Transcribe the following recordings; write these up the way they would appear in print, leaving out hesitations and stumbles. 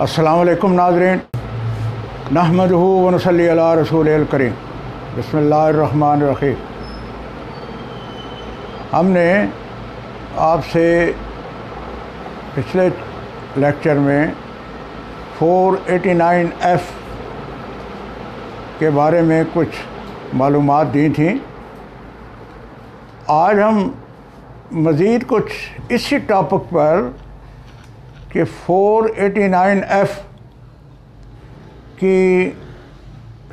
अस्सलामुअलैकुम नाज़रीन, नहमदुहु व नसल्ली अला रसूलिल करीम, बिस्मिल्लाहिर्रहमानिर्रहीम। हमने आपसे पिछले लेक्चर में 489F के बारे में कुछ मालूमात दी थी। आज हम मज़ीद कुछ इसी टॉपिक पर कि 489F की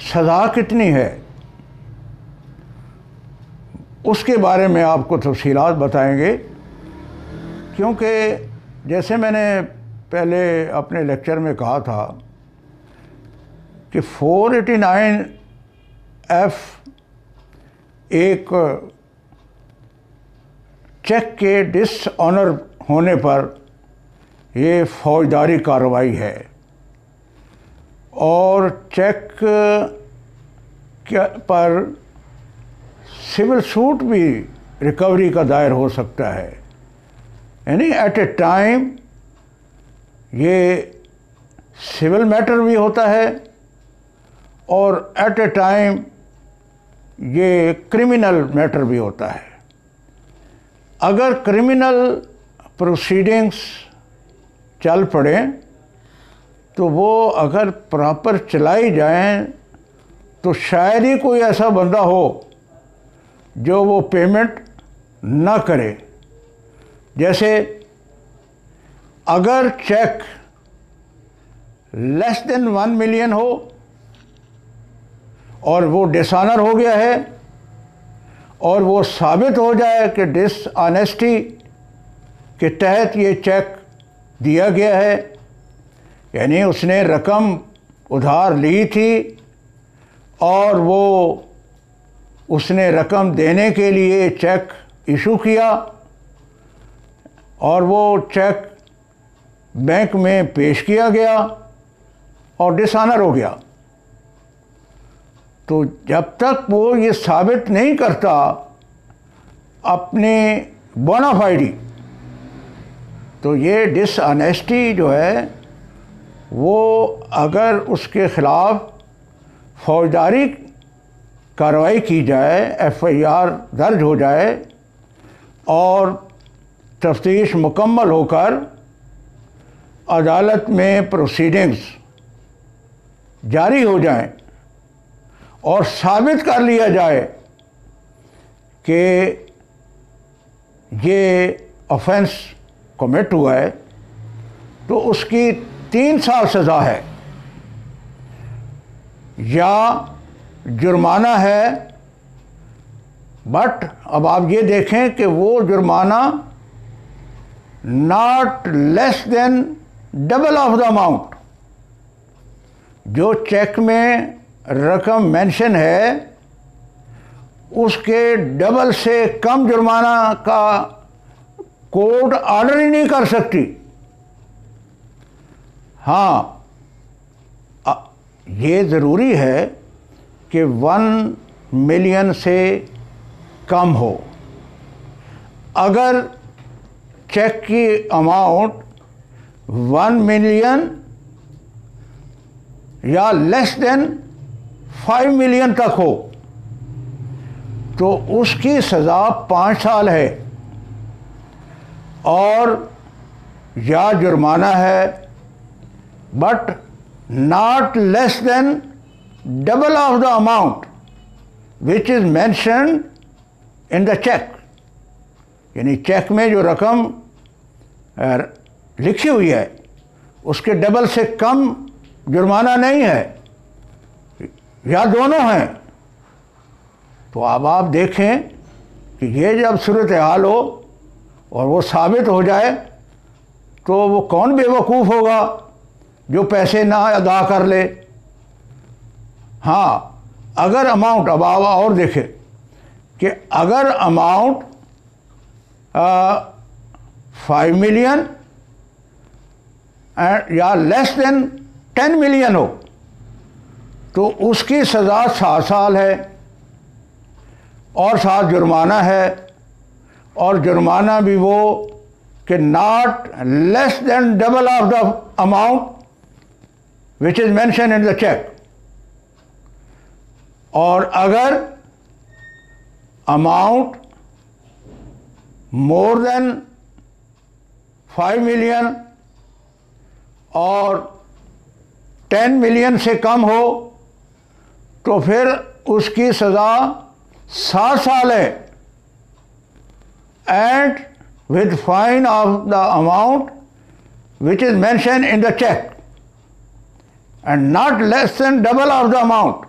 सज़ा कितनी है उसके बारे में आपको तफ़सीलात बताएंगे, क्योंकि जैसे मैंने पहले अपने लेक्चर में कहा था कि 489F एक चेक के डिसऑनर होने पर ये फौजदारी कार्रवाई है और चेक पर सिविल सूट भी रिकवरी का दायर हो सकता है। यानी एट ए टाइम ये सिविल मैटर भी होता है और एट ए टाइम ये क्रिमिनल मैटर भी होता है। अगर क्रिमिनल प्रोसीडिंग्स चल पड़े तो वो अगर प्रॉपर चलाई जाएं तो शायद ही कोई ऐसा बंदा हो जो वो पेमेंट ना करे। जैसे अगर चेक लेस देन 1 मिलियन हो और वो डिसऑनर हो गया है और वो साबित हो जाए कि डिसऑनेस्टी के तहत ये चेक दिया गया है, यानी उसने रकम उधार ली थी और वो उसने रकम देने के लिए चेक इशू किया और वो चेक बैंक में पेश किया गया और डिसऑनर हो गया, तो जब तक वो ये साबित नहीं करता अपने बोनाफाइडी, तो ये डिसऑनेस्टी जो है वो अगर उसके ख़िलाफ़ फौजदारी कार्रवाई की जाए, FIR दर्ज हो जाए और तफ्तीश मुकम्मल होकर अदालत में प्रोसीडिंग्स जारी हो जाएं और साबित कर लिया जाए कि ये ऑफेंस कमिट हुआ है, तो उसकी 3 साल सज़ा है या जुर्माना है। बट अब आप ये देखें कि वो जुर्माना not less than double of the amount, जो चेक में रकम मेंशन है उसके डबल से कम जुर्माना का कोर्ट ऑर्डर ही नहीं कर सकती। हाँ, ये ज़रूरी है कि 1 मिलियन से कम हो। अगर चेक की अमाउंट 1 मिलियन या लेस देन 5 मिलियन तक हो तो उसकी सज़ा 5 साल है और या जुर्माना है, but not less than double of the amount which is mentioned in the cheque. यानी चेक में जो रकम लिखी हुई है उसके डबल से कम जुर्माना नहीं है या दोनों हैं। तो अब आप देखें कि ये जब सूरत हाल हो और वो साबित हो जाए तो वो कौन बेवकूफ़ होगा जो पैसे ना अदा कर ले। हाँ, अगर अमाउंट, अब आप और देखें कि अगर अमाउंट 5 मिलियन या लेस देन 10 मिलियन हो तो उसकी सज़ा 7 साल है और साथ जुर्माना है, और जुर्माना भी वो कि not less than double of the amount which is mention in the cheque. और अगर अमाउंट मोर देन 5 मिलियन और 10 मिलियन से कम हो तो फिर उसकी सज़ा 7 साल है, and with fine of the amount which is mention in the cheque and not less than double of the amount.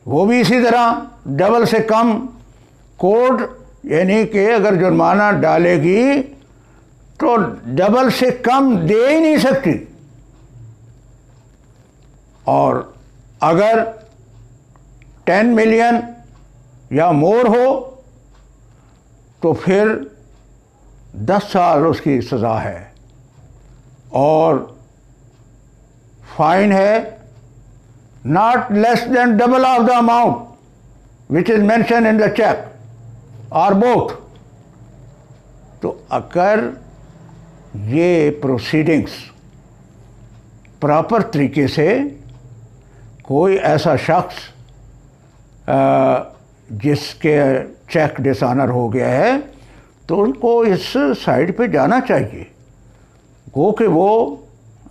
वो भी इसी तरह डबल से कम। कोर्ट यानी कि अगर जुर्माना डालेगी तो डबल से कम दे ही नहीं सकती, और अगर 10 मिलियन या मोर हो तो फिर 10 साल उसकी सज़ा है, और फाइन है not less than double of the amount which is mentioned in the check or both। तो अगर ये प्रोसीडिंग्स प्रॉपर तरीके से कोई ऐसा शख्स जिसके चेक डिसऑनर हो गया है तो उनको इस साइड पे जाना चाहिए। गो कि वो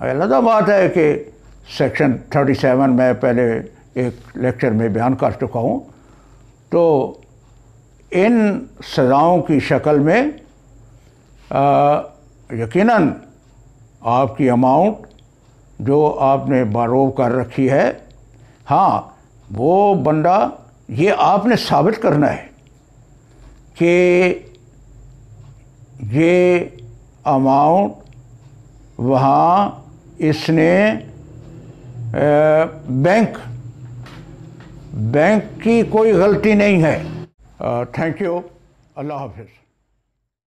अलग बात है कि सेक्शन 37 में पहले एक लेक्चर में बयान कर चुका हूँ, तो इन सज़ाओं की शक्ल में यकीनन आपकी अमाउंट जो आपने बारो कर रखी है, हाँ वो बंदा, ये आपने साबित करना है कि ये अमाउंट वहाँ इसने बैंक की कोई गलती नहीं है। Thank you. अल्लाह हाफिज़।